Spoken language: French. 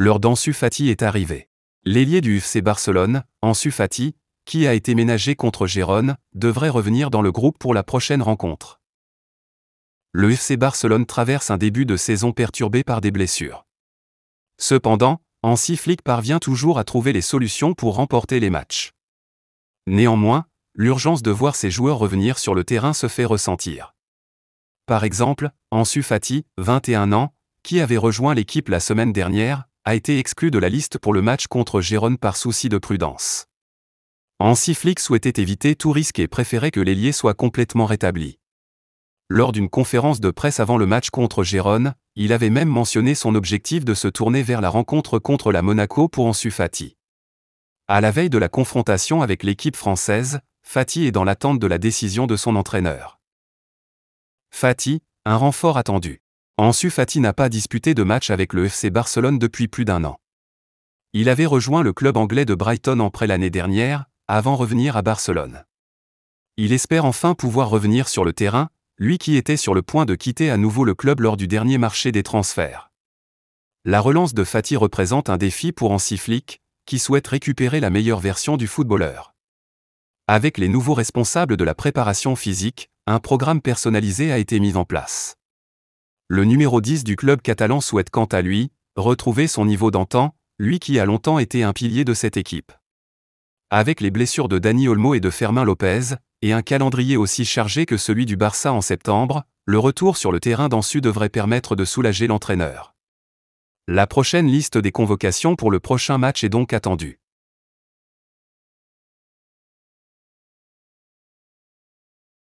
L'heure d'Ansu Fati est arrivée. L'ailier du FC Barcelone, Ansu Fati, qui a été ménagé contre Gérone, devrait revenir dans le groupe pour la prochaine rencontre. Le FC Barcelone traverse un début de saison perturbé par des blessures. Cependant, Hansi Flick parvient toujours à trouver les solutions pour remporter les matchs. Néanmoins, l'urgence de voir ses joueurs revenir sur le terrain se fait ressentir. Par exemple, Ansu Fati, 21 ans, qui avait rejoint l'équipe la semaine dernière, a été exclu de la liste pour le match contre Gérone par souci de prudence. Hansi Flick souhaitait éviter tout risque et préférait que l'ailier soit complètement rétabli. Lors d'une conférence de presse avant le match contre Gérone, il avait même mentionné son objectif de se tourner vers la rencontre contre la Monaco pour Ansu Fati. À la veille de la confrontation avec l'équipe française, Fati est dans l'attente de la décision de son entraîneur. Fati, un renfort attendu. Ansu Fati n'a pas disputé de match avec le FC Barcelone depuis plus d'1 an. Il avait rejoint le club anglais de Brighton en prêt l'année dernière, avant revenir à Barcelone. Il espère enfin pouvoir revenir sur le terrain, lui qui était sur le point de quitter à nouveau le club lors du dernier marché des transferts. La relance de Fati représente un défi pour Hansi Flick, qui souhaite récupérer la meilleure version du footballeur. Avec les nouveaux responsables de la préparation physique, un programme personnalisé a été mis en place. Le numéro 10 du club catalan souhaite quant à lui, retrouver son niveau d'antan, lui qui a longtemps été un pilier de cette équipe. Avec les blessures de Dani Olmo et de Fermin Lopez, et un calendrier aussi chargé que celui du Barça en septembre, le retour sur le terrain d'Ansu devrait permettre de soulager l'entraîneur. La prochaine liste des convocations pour le prochain match est donc attendue.